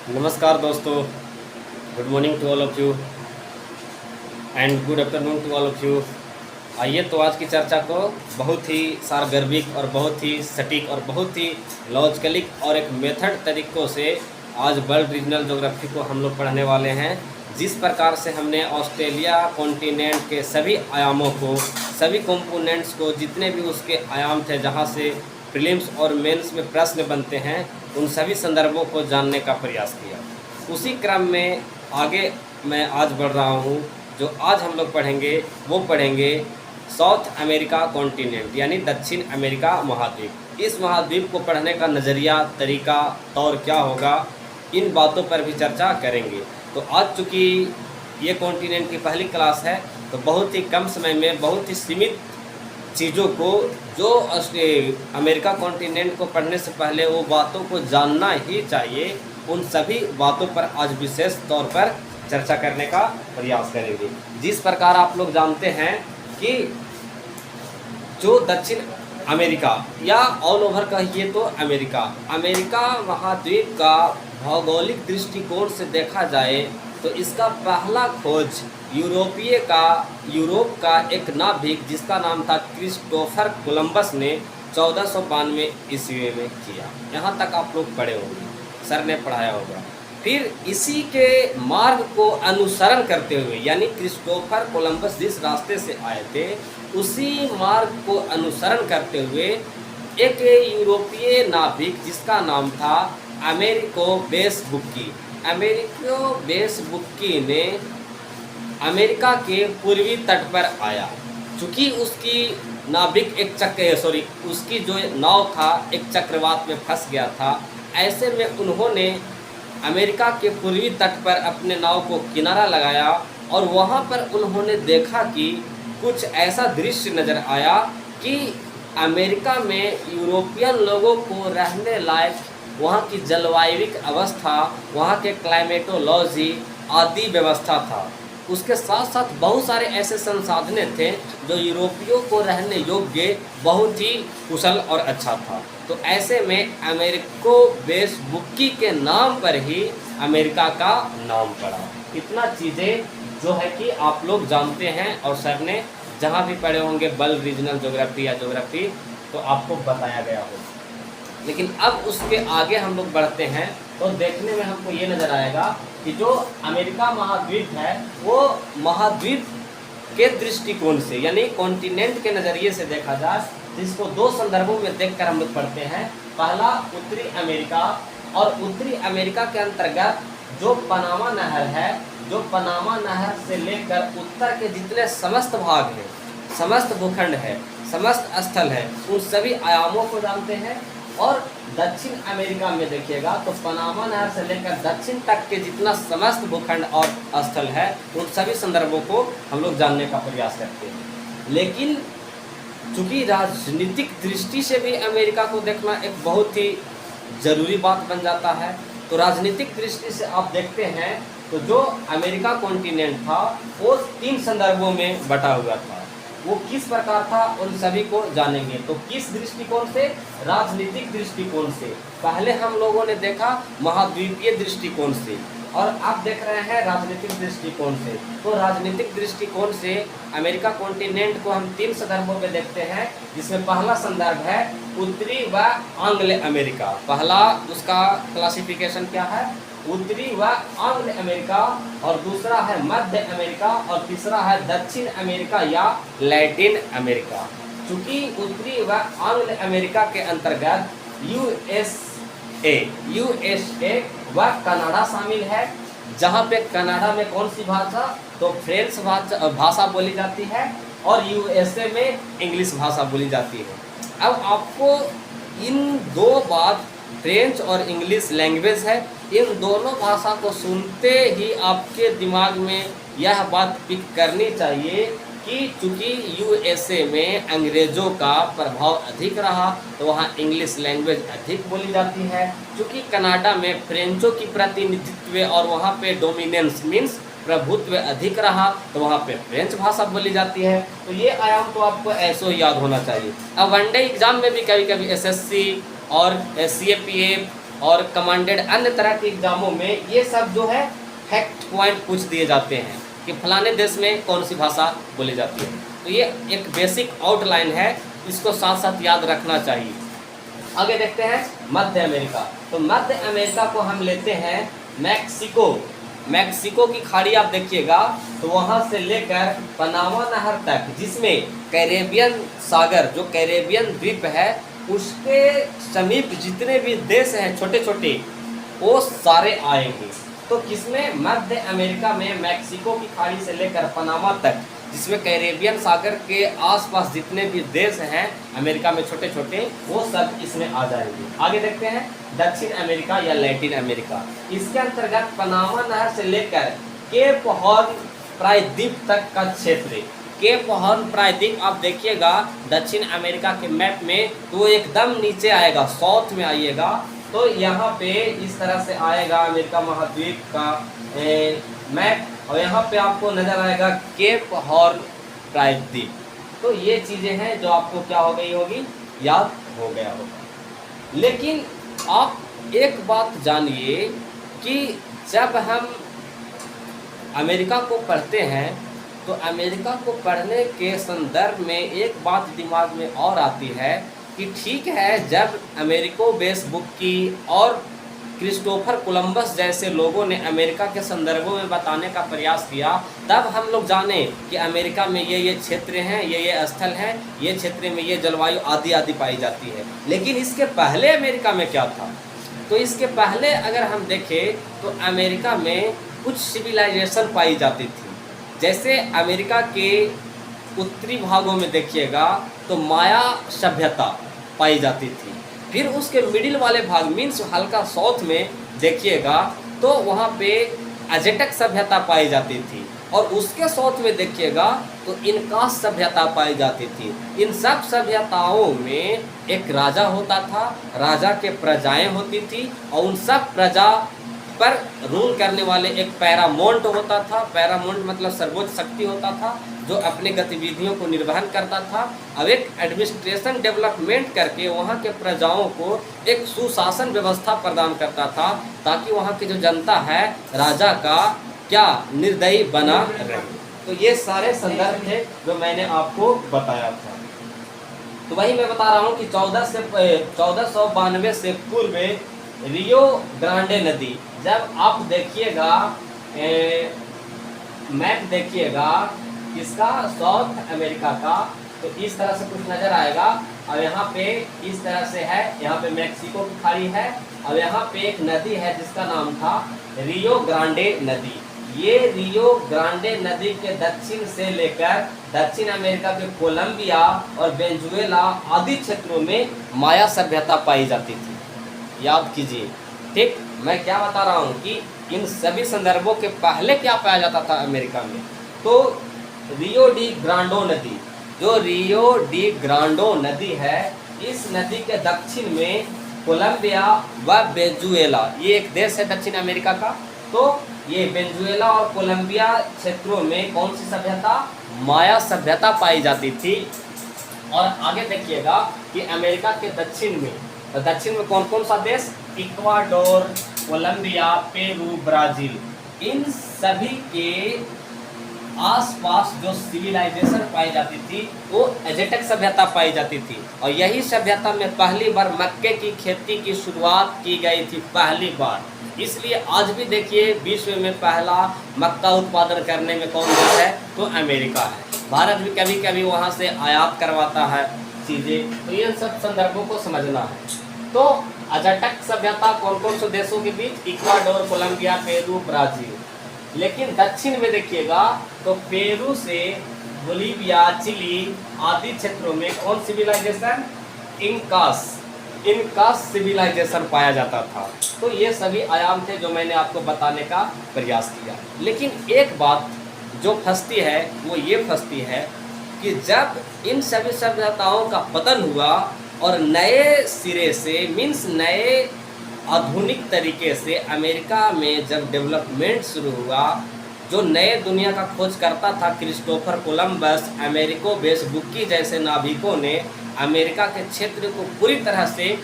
नमस्कार दोस्तों, good morning to all of you and good afternoon to all of you. आइए तो आज की चर्चा को बहुत ही सारगर्भिक और बहुत ही सटीक और बहुत ही लॉजिकलिक और एक मेथड तरीक़ों से आज वर्ल्ड रीजनल ज्योग्राफी को हम लोग पढ़ने वाले हैं। जिस प्रकार से हमने ऑस्ट्रेलिया कॉन्टिनेंट के सभी आयामों को, सभी कंपोनेंट्स को, जितने भी उसके आयाम थे जहाँ से प्रीलिम्स और मेंस में प्रश्न बनते हैं, उन सभी संदर्भों को जानने का प्रयास किया। उसी क्रम में आगे मैं आज बढ़ रहा हूँ। जो आज हम लोग पढ़ेंगे वो पढ़ेंगे साउथ अमेरिका कॉन्टिनेंट यानी दक्षिण अमेरिका महाद्वीप। इस महाद्वीप को पढ़ने का नज़रिया, तरीका, तौर क्या होगा, इन बातों पर भी चर्चा करेंगे। तो आज चूँकि ये कॉन्टिनेंट की पहली क्लास है, तो बहुत ही कम समय में बहुत ही सीमित चीज़ों को, जो अमेरिका कॉन्टिनेंट को पढ़ने से पहले वो बातों को जानना ही चाहिए, उन सभी बातों पर आज विशेष तौर पर चर्चा करने का प्रयास करेंगे। जिस प्रकार आप लोग जानते हैं कि जो दक्षिण अमेरिका या ऑल ओवर कहिए तो अमेरिका महाद्वीप का भौगोलिक दृष्टिकोण से देखा जाए तो इसका पहला खोज यूरोप का एक नाविक जिसका नाम था क्रिस्टोफर कोलंबस ने 1492 ईस्वी में किया। यहाँ तक आप लोग पढ़े होंगे, सर ने पढ़ाया होगा। फिर इसी के मार्ग को अनुसरण करते हुए, यानी क्रिस्टोफर कोलंबस जिस रास्ते से आए थे उसी मार्ग को अनुसरण करते हुए एक यूरोपीय नाविक जिसका नाम था अमेरिको वेस्पुक्की ने अमेरिका के पूर्वी तट पर आया। चूँकि उसकी उसकी जो नाव था एक चक्रवात में फंस गया था। ऐसे में उन्होंने अमेरिका के पूर्वी तट पर अपने नाव को किनारा लगाया और वहाँ पर उन्होंने देखा कि कुछ ऐसा दृश्य नज़र आया कि अमेरिका में यूरोपियन लोगों को रहने लायक वहाँ की जलवायविक अवस्था, वहाँ के क्लाइमेटोलॉजी आदि व्यवस्था था। उसके साथ साथ बहुत सारे ऐसे संसाधन थे जो यूरोपियों को रहने योग्य, बहुत ही कुशल और अच्छा था। तो ऐसे में अमेरिको वेस्पुक्की के नाम पर ही अमेरिका का नाम पड़ा। इतना चीज़ें जो है कि आप लोग जानते हैं और सर ने जहाँ भी पढ़े होंगे वर्ल्ड रीजनल ज्योग्राफी या ज्योग्राफी, तो आपको बताया गया होगा। लेकिन अब उसके आगे हम लोग बढ़ते हैं तो देखने में हमको ये नज़र आएगा कि जो अमेरिका महाद्वीप है वो महाद्वीप के दृष्टिकोण से, यानी कॉन्टिनेंट के नज़रिए से देखा जाए, जिसको दो संदर्भों में देखकर हम लोग पढ़ते हैं। पहला उत्तरी अमेरिका, और उत्तरी अमेरिका के अंतर्गत जो पनामा नहर है, जो पनामा नहर से लेकर उत्तर के जितने समस्त भाग हैं, समस्त भूखंड है, समस्त स्थल है, उन सभी आयामों को जानते हैं। और दक्षिण अमेरिका में देखिएगा तो पनामा नहर से लेकर दक्षिण तक के जितना समस्त भूखंड और स्थल है, उन सभी संदर्भों को हम लोग जानने का प्रयास करते हैं। लेकिन चूँकि राजनीतिक दृष्टि से भी अमेरिका को देखना एक बहुत ही ज़रूरी बात बन जाता है, तो राजनीतिक दृष्टि से आप देखते हैं तो जो अमेरिका कॉन्टिनेंट था वो 3 संदर्भों में बटा हुआ था। वो किस प्रकार था उन सभी को जानेंगे। तो किस दृष्टिकोण से? राजनीतिक दृष्टिकोण से। पहले हम लोगों ने देखा महाद्वीपीय दृष्टिकोण से, और आप देख रहे हैं राजनीतिक दृष्टिकोण से। तो राजनीतिक दृष्टिकोण से अमेरिका कॉन्टिनेंट को हम 3 संदर्भों में देखते हैं, जिसमें पहला संदर्भ है उत्तरी व आंग्ल अमेरिका। पहला उसका क्लासिफिकेशन क्या है? उत्तरी व आंग्ल अमेरिका, और दूसरा है मध्य अमेरिका, और तीसरा है दक्षिण अमेरिका या लैटिन अमेरिका। चूँकि उत्तरी व आंग्ल अमेरिका के अंतर्गत यूएसए व कनाडा शामिल है, जहाँ पे कनाडा में कौन सी भाषा? तो फ्रेंच भाषा बोली जाती है, और यूएसए में इंग्लिश भाषा बोली जाती है। अब आपको इन दो बात, फ्रेंच और इंग्लिश लैंग्वेज है, इन दोनों भाषा को सुनते ही आपके दिमाग में यह बात पिक करनी चाहिए कि चूँकि यूएसए में अंग्रेज़ों का प्रभाव अधिक रहा तो वहाँ इंग्लिश लैंग्वेज अधिक बोली जाती है। चूँकि कनाडा में फ्रेंचों की प्रतिनिधित्व और वहाँ पे डोमिनेंस मीन्स प्रभुत्व अधिक रहा तो वहाँ पे फ्रेंच भाषा बोली जाती है। तो ये आयाम तो आपको ऐसे ही याद होना चाहिए। अब वनडे एग्ज़ाम में भी कभी कभी एसएससी और सीएपीएफ और कमांडेड अन्य तरह के एग्जामों में ये सब जो है फैक्ट पॉइंट पूछ दिए जाते हैं कि फलाने देश में कौन सी भाषा बोली जाती है। तो ये एक बेसिक आउटलाइन है, इसको साथ साथ याद रखना चाहिए। आगे देखते हैं मध्य अमेरिका। तो मध्य अमेरिका को हम लेते हैं मैक्सिको। मैक्सिको की खाड़ी आप देखिएगा तो वहाँ से लेकर पनामा नहर तक, जिसमें कैरेबियन सागर जो कैरेबियन द्वीप है उसके समीप जितने भी देश हैं छोटे छोटे वो सारे आएंगे। तो किसमें? मध्य अमेरिका में मैक्सिको की खाड़ी से लेकर पनामा तक, जिसमें कैरेबियन सागर के आसपास जितने भी देश हैं अमेरिका में छोटे छोटे, वो सब इसमें आ जाएंगे। आगे देखते हैं दक्षिण अमेरिका या लैटिन अमेरिका। इसके अंतर्गत पनामा नहर से लेकर केप हॉर्न प्रायद्वीप तक का क्षेत्र। केप हॉर्न प्रायद्वीप आप देखिएगा दक्षिण अमेरिका के मैप में तो एकदम नीचे आएगा, साउथ में आइएगा तो यहाँ पे इस तरह से आएगा अमेरिका महाद्वीप का मैप, और यहाँ पे आपको नजर आएगा केप हॉर्न प्रायद्वीप। तो ये चीजें हैं जो आपको क्या हो गई होगी, याद हो गया होगा। लेकिन आप एक बात जानिए कि जब हम अमेरिका को पढ़ते हैं तो अमेरिका को पढ़ने के संदर्भ में एक बात दिमाग में और आती है कि ठीक है, जब अमेरिको वेसबुकी और क्रिस्टोफर कोलंबस जैसे लोगों ने अमेरिका के संदर्भों में बताने का प्रयास किया, तब हम लोग जाने कि अमेरिका में ये क्षेत्र हैं, ये स्थल हैं, ये क्षेत्र में ये जलवायु आदि आदि पाई जाती है। लेकिन इसके पहले अमेरिका में क्या था? तो इसके पहले अगर हम देखें तो अमेरिका में कुछ सिविलाइजेशन पाई जाती थी। जैसे अमेरिका के उत्तरी भागों में देखिएगा तो माया सभ्यता पाई जाती थी। फिर उसके मिडिल वाले भाग मीन्स हल्का साउथ में देखिएगा तो वहाँ पे अजेटक सभ्यता पाई जाती थी, और उसके साउथ में देखिएगा तो इनकास सभ्यता पाई जाती थी। इन सब सभ्यताओं में एक राजा होता था, राजा के प्रजाएं होती थी, और उन सब प्रजा पर रूल करने वाले एक पैरामोंट होता था। पैरामोंट मतलब सर्वोच्च शक्ति होता था जो अपने गतिविधियों को निर्वहन करता था। अब एक एडमिनिस्ट्रेशन डेवलपमेंट करके वहाँ के प्रजाओं को एक सुशासन व्यवस्था प्रदान करता था ताकि वहाँ की जो जनता है राजा का क्या निर्दयी बना रहे। तो ये सारे संदर्भ थे जो मैंने आपको बताया था। तो वही मैं बता रहा हूँ कि 1492 से पूर्व रियो ग्रांडे नदी, जब आप देखिएगा मैप देखिएगा इसका साउथ अमेरिका का, तो इस तरह से कुछ नज़र आएगा। और यहाँ पे इस तरह से है, यहाँ पे मैक्सिको की खाड़ी है, और यहाँ पे एक नदी है जिसका नाम था रियो ग्रांडे नदी। ये रियो ग्रांडे नदी के दक्षिण से लेकर दक्षिण अमेरिका के कोलंबिया और वेनेजुएला आदि क्षेत्रों में माया सभ्यता पाई जाती थी। याद कीजिए, ठीक। मैं क्या बता रहा हूँ कि इन सभी संदर्भों के पहले क्या पाया जाता था अमेरिका में, तो रियो डी ग्रांडो नदी, जो रियो डी ग्रांडो नदी है, इस नदी के दक्षिण में कोलंबिया व वेनेजुएला, ये एक देश है दक्षिण अमेरिका का, तो ये वेनेजुएला और कोलंबिया क्षेत्रों में कौन सी सभ्यता? माया सभ्यता पाई जाती थी। और आगे देखिएगा कि अमेरिका के दक्षिण में, तो दक्षिण में कौन कौन सा देश? इक्वाडोर, कोलंबिया, पेरू, ब्राज़ील, इन सभी के आसपास जो सिविलाइजेशन पाई जाती थी वो एजेटेक सभ्यता पाई जाती थी। और यही सभ्यता में पहली बार मक्के की खेती की शुरुआत की गई थी, पहली बार। इसलिए आज भी देखिए विश्व में पहला मक्का उत्पादन करने में कौन देश है? तो अमेरिका है। भारत भी कभी कभी वहाँ से आयात करवाता है चीज़ें। तो इन सब संदर्भों को समझना है। तो अजटेक सभ्यता कौन कौन से देशों के बीच? Ecuador, Colombia, Peru, Brazil. लेकिन दक्षिण में देखिएगा तो पेरू से बोलिविया, चिली आदि क्षेत्रों में कौन सिविलाइजेशन? इनकास सिविलाइजेशन पाया जाता था। तो ये सभी आयाम थे जो मैंने आपको बताने का प्रयास किया। लेकिन एक बात जो फंसती है वो ये फंसती है कि जब इन सभी सभ्यताओं का पतन हुआ और नए सिरे से मीन्स नए आधुनिक तरीके से अमेरिका में जब डेवलपमेंट शुरू हुआ, जो नए दुनिया का खोज करता था क्रिस्टोफर कोलंबस, अमेरिको वेसबुकी जैसे नाविकों ने अमेरिका के क्षेत्र को पूरी तरह से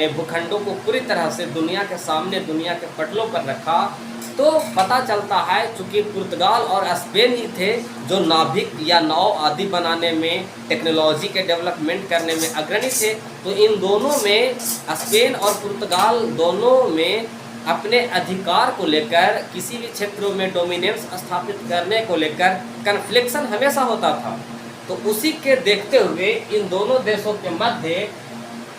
भूखंडों को पूरी तरह से दुनिया के सामने, दुनिया के पटलों पर रखा, तो पता चलता है चूँकि पुर्तगाल और स्पेन ही थे जो नाविक या नाव आदि बनाने में, टेक्नोलॉजी के डेवलपमेंट करने में अग्रणी थे। तो इन दोनों में, स्पेन और पुर्तगाल दोनों में अपने अधिकार को लेकर, किसी भी क्षेत्रों में डोमिनेंस स्थापित करने को लेकर कन्फ्लिक्शन हमेशा होता था। तो उसी के देखते हुए इन दोनों देशों के मध्य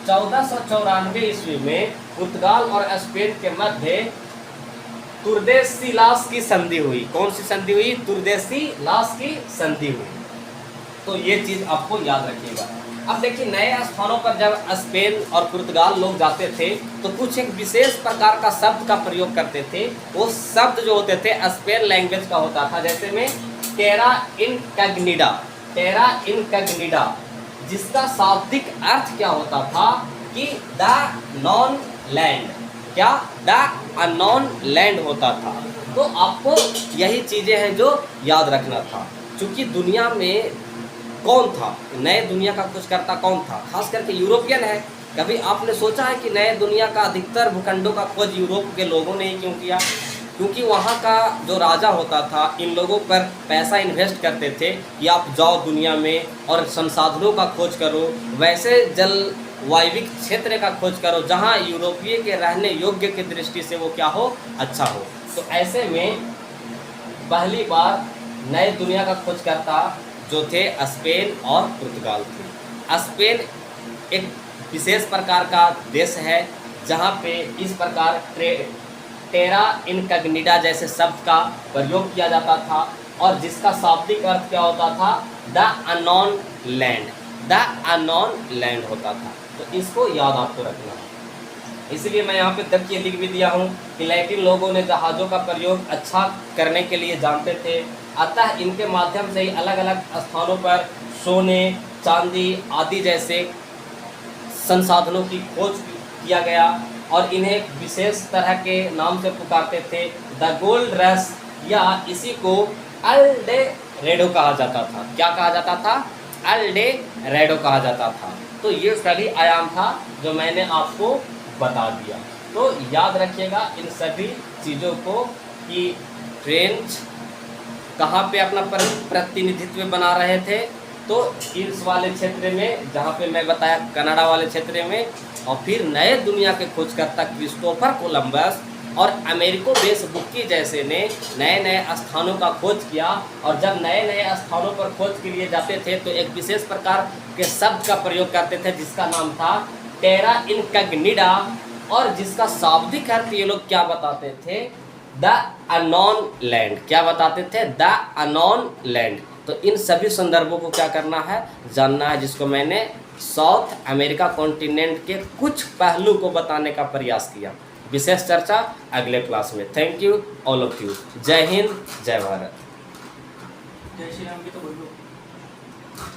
1494 ईस्वी में पुर्तगाल और स्पेन के मध्य तुर्देसिलास की संधि हुई। कौन सी संधि हुई? तुर्देसिलास की संधि हुई। तो ये चीज़ आपको याद रखिएगा। अब देखिए, नए स्थानों पर जब स्पेन और पुर्तगाल लोग जाते थे तो कुछ एक विशेष प्रकार का शब्द का प्रयोग करते थे। वो शब्द जो होते थे स्पेन लैंग्वेज का होता था, जैसे में टेरा इनकॉग्निटा, टेरा इनकॉग्निटा, जिसका शाब्दिक अर्थ क्या होता था कि द नॉन लैंड। क्या? द अननोन लैंड होता था। तो आपको यही चीज़ें हैं जो याद रखना था। क्योंकि दुनिया में कौन था, नए दुनिया का खोजकर्ता कौन था? खास करके यूरोपियन है। कभी आपने सोचा है कि नए दुनिया का अधिकतर भूखंडों का खोज यूरोप के लोगों ने ही क्यों किया? क्योंकि वहाँ का जो राजा होता था इन लोगों पर पैसा इन्वेस्ट करते थे कि आप जाओ दुनिया में और संसाधनों का खोज करो, वैसे जलवायविक क्षेत्र का खोज करो जहाँ यूरोपीय के रहने योग्य की दृष्टि से वो क्या हो, अच्छा हो। तो ऐसे में पहली बार नए दुनिया का खोजकर्ता जो थे स्पेन और पुर्तगाल थे। स्पेन एक विशेष प्रकार का देश है जहाँ पे इस प्रकार टेरा इनकॉग्निटा जैसे शब्द का प्रयोग किया जाता था और जिसका शाब्दिक अर्थ क्या होता था? The unknown land, the unknown land होता था। तो इसको याद आपको रखना है। इसलिए मैं यहाँ पे देखिए लिख भी दिया हूँ कि लैटिन लोगों ने जहाज़ों का प्रयोग अच्छा करने के लिए जानते थे, अतः इनके माध्यम से ही अलग अलग स्थानों पर सोने, चांदी आदि जैसे संसाधनों की खोज किया गया और इन्हें विशेष तरह के नाम से पुकारते थे, द गोल्ड रश, या इसी को अल्डेरेडो कहा जाता था। क्या कहा जाता था? अल्डेरेडो कहा जाता था। तो ये सभी आयाम था जो मैंने आपको बता दिया। तो याद रखिएगा इन सभी चीज़ों को कि फ्रेंच कहाँ पे अपना प्रतिनिधित्व बना रहे थे, तो इस वाले क्षेत्र में जहाँ पे मैं बताया कनाडा वाले क्षेत्र में, और फिर नए दुनिया के खोजकर्ता क्रिस्टोफर कोलंबस और अमेरिको वेसबुकी जैसे ने नए नए स्थानों का खोज किया। और जब नए नए स्थानों पर खोज के लिए जाते थे तो एक विशेष प्रकार के शब्द का प्रयोग करते थे जिसका नाम था टेरा इनकॉग्निटा, और जिसका शाब्दिक अर्थ ये लोग क्या बताते थे? The unknown land. क्या बताते थे? The unknown land. तो इन सभी संदर्भों को क्या करना है? जानना है, जिसको मैंने साउथ अमेरिका कॉन्टिनेंट के कुछ पहलू को बताने का प्रयास किया। विशेष चर्चा अगले क्लास में। Thank you all of you. जय हिंद, जय भारत। जय श्री राम की तो बोलो।